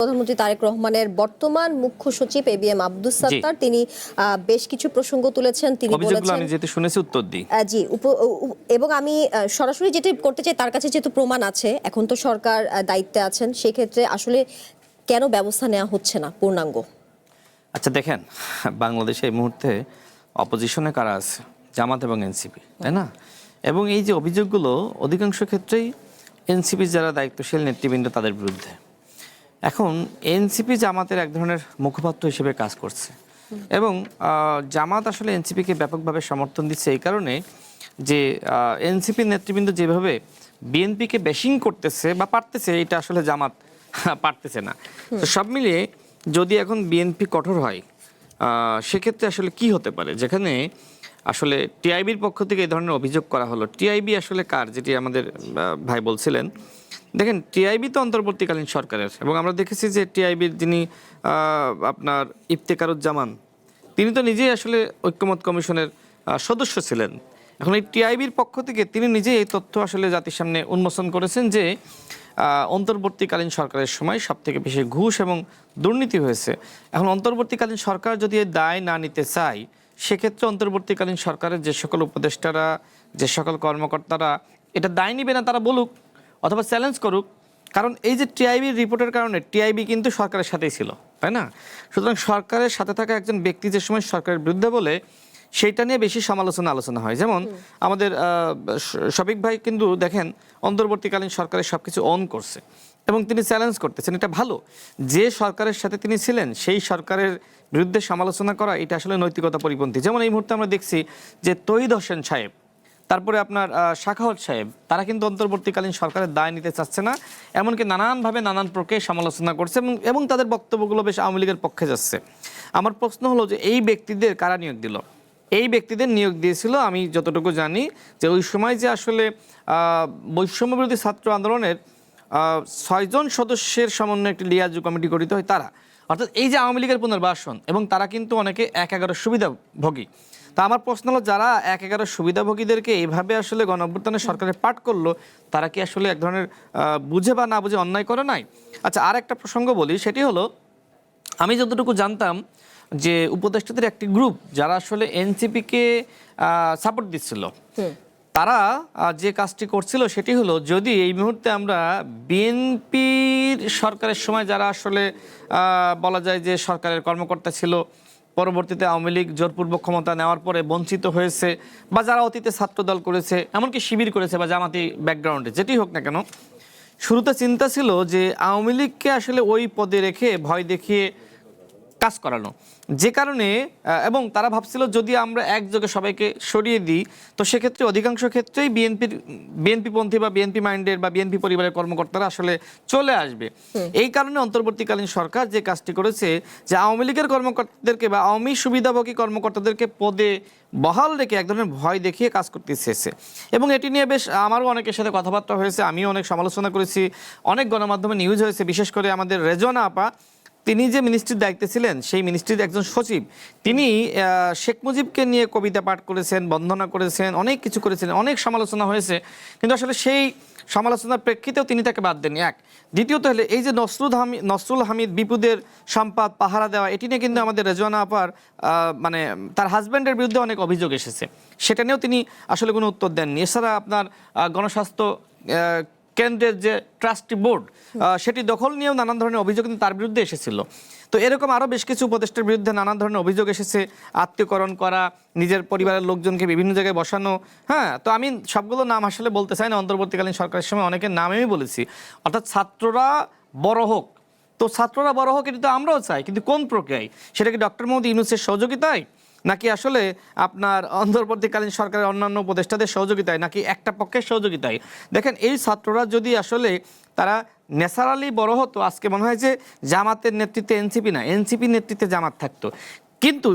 প্রধানমন্ত্রী তারেক রহমানের বর্তমান মুখ্য সচিব এবিএম আব্দুস সাত্তার তিনি বেশ কিছু প্রসঙ্গ তুলেছেন। তিনি বলেছেন, আমি যেটা শুনেছি উত্তর দিই। জি, এবং আমি সরাসরি যেটা করতে চাই, তার কাছে যেহেতু প্রমাণ আছে, এখন তো সরকার দায়িত্বে আছেন, সেই ক্ষেত্রে আসলে কেন ব্যবস্থা নেওয়া হচ্ছে না পূর্ণাঙ্গ? আচ্ছা দেখেন, বাংলাদেশে এই মুহূর্তে অপোজিশনে কারা আছে? জামাত এবং এনসিপি, তাই না? এবং এই যে অভিযোগগুলো অধিকাংশ ক্ষেত্রেই এনসিপি যারা দায়িত্বশীল নেতৃবৃন্দ তাদের বিরুদ্ধে। এখন এনসিপি জামাতের এক ধরনের মুখপাত্র হিসেবে কাজ করছে এবং জামাত আসলে এনসিপিকে ব্যাপকভাবে সমর্থন দিচ্ছে এই কারণে যে এনসিপির নেতৃবৃন্দ যেভাবে বিএনপিকে ব্যাশিং করতেছে বা পারতেছে, এটা আসলে জামাত পারতেছে না। তো সব মিলিয়ে যদি এখন বিএনপি কঠোর হয় সেক্ষেত্রে আসলে কি হতে পারে, যেখানে আসলে টিআইবির পক্ষ থেকে এই ধরনের অভিযোগ করা হলো। টিআইবি আসলে কার, যেটি আমাদের ভাই বলছিলেন। দেখেন, টিআইবি তো অন্তর্বর্তীকালীন সরকারের, এবং আমরা দেখেছি যে টিআইবির যিনি আপনার ইফতেখারুজ্জামান, তিনি তো নিজেই আসলে ঐক্যমত কমিশনের সদস্য ছিলেন। এখন এই টিআইবির পক্ষ থেকে তিনি নিজেই এই তথ্য আসলে জাতির সামনে উন্মোচন করেছেন যে অন্তর্বর্তীকালীন সরকারের সময় সবথেকে বেশি ঘুষ এবং দুর্নীতি হয়েছে। এখন অন্তর্বর্তীকালীন সরকার যদি এই দায় না নিতে চায়, সেক্ষেত্রে অন্তর্বর্তীকালীন সরকারের যে সকল উপদেষ্টারা, যে সকল কর্মকর্তারা এটা দায় নিবে না, তারা বলুক অথবা চ্যালেঞ্জ করুক। কারণ এই যে টিআইবির রিপোর্টের কারণে টিআইবি কিন্তু সরকারের সাথেই ছিল, তাই না? সুতরাং সরকারের সাথে থাকা একজন ব্যক্তি যে সময় সরকারের বিরুদ্ধে বলে, সেইটা নিয়ে বেশি আলোচনা হয়। যেমন আমাদের শফিক ভাই কিন্তু দেখেন অন্তর্বর্তীকালীন সরকারের সবকিছু অন করছে এবং তিনি চ্যালেঞ্জ করতেছেন, এটা ভালো। যে সরকারের সাথে তিনি ছিলেন সেই সরকারের বিরুদ্ধে সমালোচনা করা, এটা আসলে নৈতিকতা পরিপন্থী। যেমন এই মুহূর্তে আমরা দেখছি যে তৌহিদ হোসেন সাহেব, তারপরে আপনার শাখাওয়াত সাহেব, তারা কিন্তু অন্তর্বর্তীকালীন সরকারের দায় নিতে চাচ্ছে না, এমনকি নানানভাবে নানান প্রক্রিয়ায় সমালোচনা করছে এবং তাদের বক্তব্যগুলো বেশ আওয়ামী লীগের পক্ষে যাচ্ছে। আমার প্রশ্ন হলো যে এই ব্যক্তিদের কারা নিয়োগ দিল? এই ব্যক্তিদের নিয়োগ দিয়েছিল, আমি যতটুকু জানি, যে ওই সময় যে আসলে বৈষম্য বিরোধী ছাত্র আন্দোলনের 6 জন সদস্যের সমন্বয়ে একটি লিয়াজু কমিটি গঠিত হয়, তারা, অর্থাৎ এই যে আওয়ামী লীগের পুনর্বাসন, এবং তারা কিন্তু অনেকে 1/11 সুবিধাভোগী। তা আমার প্রশ্ন হলো, যারা 1/11 সুবিধাভোগীদেরকে এইভাবে আসলে গণঅভ্যুত্থানের সরকারের পাঠ করলো, তারা কি আসলে এক ধরনের বুঝে বা না বুঝে অন্যায় করে নাই? আচ্ছা, আর একটা প্রসঙ্গ বলি, সেটি হলো, আমি যতটুকু জানতাম যে উপদেষ্টাদের একটি গ্রুপ যারা আসলে এনসিপিকে সাপোর্ট দিচ্ছিল, তারা যে কাজটি করছিল সেটি হলো, যদি এই মুহূর্তে আমরা বিএনপির সরকারের সময় যারা আসলে বলা যায় যে সরকারের কর্মকর্তা ছিল, পরবর্তীতে আওয়ামী লীগ জোরপূর্বক ক্ষমতা নেওয়ার পরে বঞ্চিত হয়েছে, বা যারা অতীতে ছাত্রদল করেছে, এমনকি শিবির করেছে বা জামাতি ব্যাকগ্রাউন্ডে, যেটি হোক না কেন, শুরুতে চিন্তা ছিল যে আওয়ামী লীগকে আসলে ওই পদে রেখে ভয় দেখিয়ে কাজ করানো, যে কারণে এবং তারা ভাবছিল যদি আমরা একযোগে সবাইকে সরিয়ে দিই, তো সেক্ষেত্রে অধিকাংশ ক্ষেত্রেই বিএনপিপন্থী বা বিএনপি মাইন্ডের বা বিএনপি পরিবারের কর্মকর্তারা আসলে চলে আসবে। এই কারণে অন্তর্বর্তীকালীন সরকার যে কাজটি করেছে, যে আওয়ামী লীগের কর্মকর্তাদেরকে বা আওয়ামী সুবিধাভোগী কর্মকর্তাদেরকে পদে বহাল রেখে এক ধরনের ভয় দেখিয়ে কাজ করতে চেয়েছে। এবং এটি নিয়ে বেশ আমারও অনেকের সাথে কথাবার্তা হয়েছে, আমিও অনেক সমালোচনা করেছি, অনেক গণমাধ্যমে নিউজ হয়েছে। বিশেষ করে আমাদের রেজওয়ানা আপা, তিনি যে মিনিস্ট্রির দায়িত্বে ছিলেন, সেই মিনিস্ট্রির একজন সচিব, তিনি শেখ মুজিবকে নিয়ে কবিতা পাঠ করেছেন, বন্দনা করেছেন, অনেক কিছু করেছিলেন, অনেক সমালোচনা হয়েছে। কিন্তু আসলে সেই সমালোচনার প্রেক্ষিতেও তিনি তাকে বাদ দেননি। এক, দ্বিতীয়ত হলে এই যে নসরুল হামিদ বিপুদের সম্পদ পাহারা দেওয়া, এটি নিয়ে কিন্তু আমাদের রেজওয়ানা আপার মানে তার হাজব্যান্ডের বিরুদ্ধে অনেক অভিযোগ এসেছে, সেটা নিয়েও তিনি আসলে কোনো উত্তর দেননি। এছাড়া আপনার গণস্বাস্থ্য কেন্দ্রের যে ট্রাস্টি বোর্ড, সেটি দখল নিয়েও নানান ধরনের অভিযোগ কিন্তু তার বিরুদ্ধে এসেছিল। তো এরকম আরও বেশ কিছু উপদেষ্টার বিরুদ্ধে নানান ধরনের অভিযোগ এসেছে, আত্মীয়করণ করা, নিজের পরিবারের লোকজনকে বিভিন্ন জায়গায় বসানো। হ্যাঁ, তো আমি সবগুলো নাম আসলে বলতে চাই না, অন্তর্বর্তীকালীন সরকারের সময় অনেকের নাম আমি বলেছি। অর্থাৎ ছাত্ররা বড় হোক, তো ছাত্ররা বড় হোক এটা তো আমরাও চাই, কিন্তু কোন প্রক্রিয়ায়? সেটা কি ডক্টর মোহাম্মদ ইউনূসের সহযোগিতায়, নাকি আসলে আপনার অন্তর্বর্তীকালীন সরকারের অন্যান্য উপদেষ্টাদের সহযোগিতায়, নাকি একটা পক্ষের সহযোগিতায়? দেখেন, এই ছাত্ররা যদি আসলে তারা ন্যাচারালি বড় হতো, আজকে মনে হয় যে জামাতের নেতৃত্বে এনসিপি না, এনসিপির নেতৃত্বে জামাত থাকতো। কিন্তু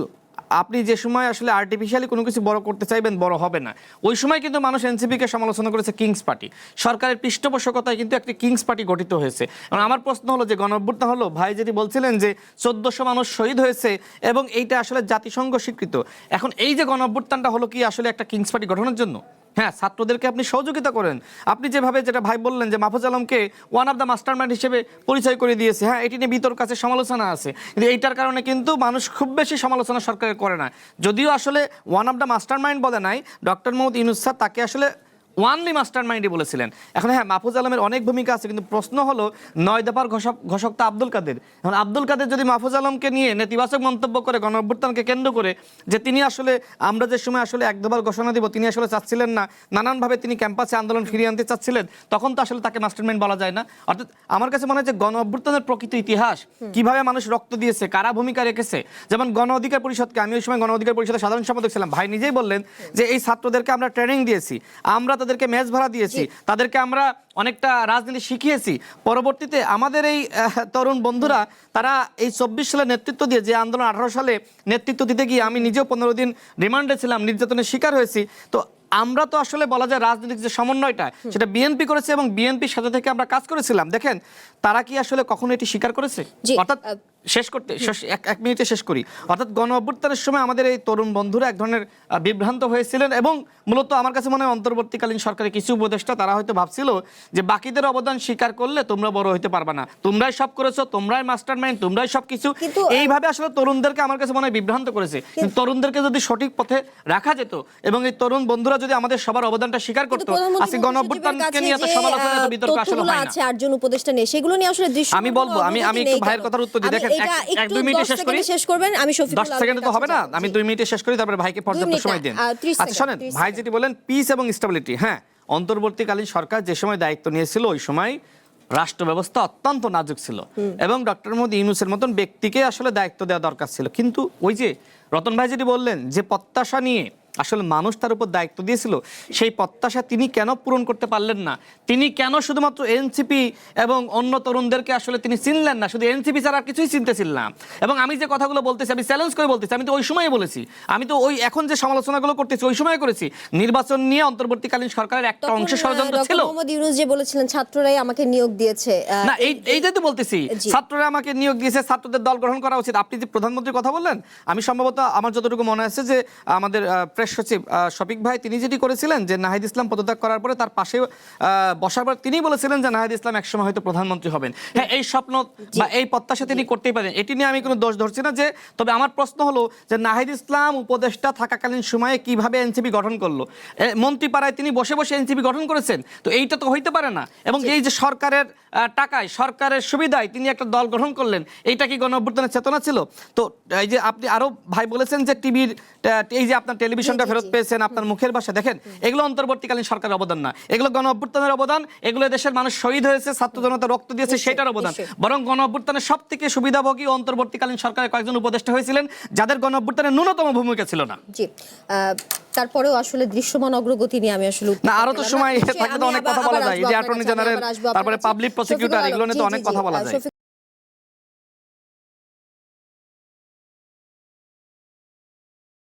আপনি যে সময় আসলে আর্টিফিশিয়ালি কোনো কিছু বড় করতে চাইবেন, বড় হবে না। ওই সময় কিন্তু মানুষ এনসিপিকে সমালোচনা করেছে কিংস পার্টি, সরকারের পৃষ্ঠপোষকতায় কিন্তু একটি কিংস পার্টি গঠিত হয়েছে। এবং আমার প্রশ্ন হলো, যে গণঅভ্যুত্থান হলো, ভাই যেটি বলছিলেন যে 1400 মানুষ শহীদ হয়েছে এবং এইটা আসলে জাতিসংঘ স্বীকৃত, এখন এই যে গণঅভ্যুত্থানটা হলো কি আসলে একটা কিংস পার্টি গঠনের জন্য? হ্যাঁ, ছাত্রদেরকে আপনি সহযোগিতা করেন। আপনি যেভাবে যেটা ভাই বললেন যে মাহফুজ আলমকে ওয়ান অফ দ্য মাস্টারমাইন্ড হিসেবে পরিচয় করে দিয়েছে, হ্যাঁ এটি নিয়ে বিতর্ক আছে, সমালোচনা আছে, কিন্তু এইটার কারণে কিন্তু মানুষ খুব বেশি সমালোচনা সরকারের করে না। যদিও আসলে ওয়ান অফ দ্য মাস্টারমাইন্ড বলে নাই, ডক্টর মোহাম্মদ ইউনূস স্যার তাকে আসলে ওয়ানলি মাস্টার মাইন্ডই বলেছিলেন। এখন হ্যাঁ, মাহফুজ আলমের অনেক ভূমিকা আছে, কিন্তু প্রশ্ন হলো 9 দফার ঘোষক তো আব্দুল কাদের। এখন আব্দুল কাদের যদি মাহফুজ আলমকে নিয়ে নেতিবাচক মন্তব্য করে গণঅভ্যুত্থানকে কেন্দ্র করে, যে তিনি আসলে আমরা যে সময় আসলে 1 দফার ঘোষণা দিব তিনি আসলে চাচ্ছিলেন না, নানানভাবে তিনি ক্যাম্পাসে আন্দোলন ফিরিয়ে আনতে চাচ্ছিলেন, তখন তো আসলে তাকে মাস্টার মাইন্ড বলা যায় না। অর্থাৎ আমার কাছে মনে হয় যে গণঅভ্যুত্থানের প্রকৃত ইতিহাস, কিভাবে মানুষ রক্ত দিয়েছে, কারা ভূমিকা রেখেছে, যেমন গণ অধিকার পরিষদকে, আমি ওই সময় গণ অধিকার পরিষদের সাধারণ সম্পাদক ছিলাম, ভাই নিজেই বললেন যে এই ছাত্রদেরকে আমরা ট্রেনিং দিয়েছি, আমরা তাদেরকে মেজ ভাড়া দিয়েছি, তাদেরকে আমরা অনেকটা রাজনীতি শিখিয়েছি। পরবর্তীতে আমাদের এই তরুণ বন্ধুরা তারা এই 24 সালে নেতৃত্ব দিয়ে, যে আন্দোলন 18 সালে নেতৃত্ব দিতে গিয়ে আমি নিজেও 15 দিন রিমান্ডে ছিলাম, নির্যাতনের শিকার হয়েছি। তো আমরা তো আসলে বলা যায় রাজনৈতিক যে সমন্বয়টা সেটা বিএনপি করেছে এবং বিএনপির সাথে থেকে আমরা কাজ করেছিলাম। দেখেন তারা কি আসলে কখনো এটি স্বীকার করেছে? অর্থাৎ এক মিনিটে শেষ করি। অর্থাৎ গণ অভ্যুত্থানের সময় আমাদের এই তরুণ বন্ধুরা এক ধরনের বিভ্রান্ত হয়েছিলেন, এবং মূলত আমার কাছে মনে হয় অন্তর্বর্তীকালীন সরকারের কিছু উপদেষ্টা তারা হয়তো ভাবছিল যে বাকিদের অবদান স্বীকার করলে তোমরা বড় হইতে পারবে না, তোমরাই সব করেছো, তোমরাই মাস্টার মাইন্ড, তোমরাই সবকিছু, এইভাবে আসলে তরুণদেরকে আমার কাছে মনে হয় বিভ্রান্ত করেছে। কিন্তু তরুণদেরকে যদি সঠিক পথে রাখা যেত এবং এই তরুণ বন্ধুরা যদি আমাদের সবার অবদানটা স্বীকার করতো, আজকে গণ অভ্যুত্থানকে নিয়ে এত সমালোচনা, এত বিতর্ক আসলে হয় না। আছে 8 জন উপদেষ্টা নেই, সেগুলো নিয়ে আসলে আমি বলবো, আমি একটু ভাইয়ের কথার উত্তর দিই। দেখেন 1-2 মিনিটে শেষ করবেন, আমি 10 সেকেন্ডে তো হবে না, আমি 2 মিনিটে শেষ করি, তারপরে ভাইকে পর্যাপ্ত সময় দেন। আচ্ছা শুনেন, ভাই যেটি বলেন পিস এবং স্টেবিলিটি, হ্যাঁ অন্তর্বর্তীকালীন সরকার যে সময় দায়িত্ব নিয়েছিল ওই সময় রাষ্ট্র ব্যবস্থা অত্যন্ত নাজুক ছিল এবং ডক্টর মোহাম্মদ ইউনূসের মতন ব্যক্তিকে আসলে দায়িত্ব দেওয়া দরকার ছিল। কিন্তু ওই যে রতন ভাই যেটি বললেন যে প্রত্যাশা নিয়ে আসলে মানুষ তার উপর দায়িত্ব দিয়েছিল, সেই প্রত্যাশা তিনি কেন পূরণ করতে পারলেন না? তিনি কেন শুধুমাত্র এনসিপি এবং অন্য তরুণদেরকে আসলে তিনি চিনলেন না? শুধু এনসিপি ছাড়া আর কিছুই চিনতেছিল না। এবং আমি যে কথাগুলো বলতেছি, আমি চ্যালেঞ্জ করে বলতেছি, আমি তো ওই সময় বলেছি, আমি তো ওই এখন যে সমালোচনাগুলো করতেছি ওই সময় করেছি। নির্বাচন নিয়ে অন্তর্বর্তীকালীন সরকারের একটা অংশ ষড়যন্ত্র ছিল। মোহাম্মদ ইউনূস যে বলেছিলেন ছাত্ররাই আমাকে নিয়োগ দিয়েছে, না এইটাই তো বলতেছি, ছাত্ররা আমাকে নিয়োগ দিয়েছে, ছাত্রদের দল গ্রহণ করা উচিত। আপনি যে প্রধানমন্ত্রীর কথা বললেন, আমি সম্ভবত আমার যতটুকু মনে আছে যে আমাদের প্রেস সচিব শফিক ভাই তিনি যেটি করেছিলেন যে নাহিদ ইসলাম পদত্যাগ করার পরে তার পাশে বসার পর তিনি বলেছিলেন যে নাহিদ ইসলাম একসময় হয়তো প্রধানমন্ত্রী হবেন। হ্যাঁ, এই স্বপ্ন বা এই প্রত্যাশা তিনি করতেই পারেন, এটি নিয়ে আমি কোনো দোষ ধরছি না। যে তবে আমার প্রশ্ন হলো যে নাহিদ ইসলাম উপদেষ্টা থাকাকালীন সময়ে কিভাবে এনসিপি গঠন করলো? মন্ত্রীপাড়ায় তিনি বসে বসে এনসিপি গঠন করেছেন, তো এইটা তো হইতে পারে না। এবং এই যে সরকারের টাকায়, সরকারের সুবিধায় তিনি একটা দল গঠন করলেন, এইটা কি গণ অভ্যুত্থানের চেতনা ছিল? তো এই যে আপনি আরো ভাই বলেছেন যে টিভির এই যে আপনার টেলিভিশনটা ফেরত পেয়েছেন, আপনার মুখের ভাষা, দেখেন এগুলো অন্তর্বর্তীকালীন সরকারের অবদান না, এগুলো গণ অভ্যুত্থানের অবদান, এগুলো দেশের মানুষ শহীদ হয়েছে, ছাত্র জনতা রক্ত দিয়েছে সেটার অবদান। বরং গণ অভ্যুত্থানের সব থেকে সুবিধাভোগী অন্তর্বর্তীকালীন সরকারের কয়েকজন উপদেষ্টা হয়েছিলেন যাদের গণ অভ্যুত্থানের ন্যূনতম ভূমিকা ছিল না। জি, তারপরেও আসলে দৃশ্যমান অগ্রগতি নিয়ে আমি আসলে না, আরো তো সময় থাকলে তো অনেক কথা বলা যায়। এই যে অ্যাটর্নি জেনারেল, তারপরে পাবলিক প্রসিকিউটর, এগুলো নিয়ে তো অনেক কথা বলা যায়।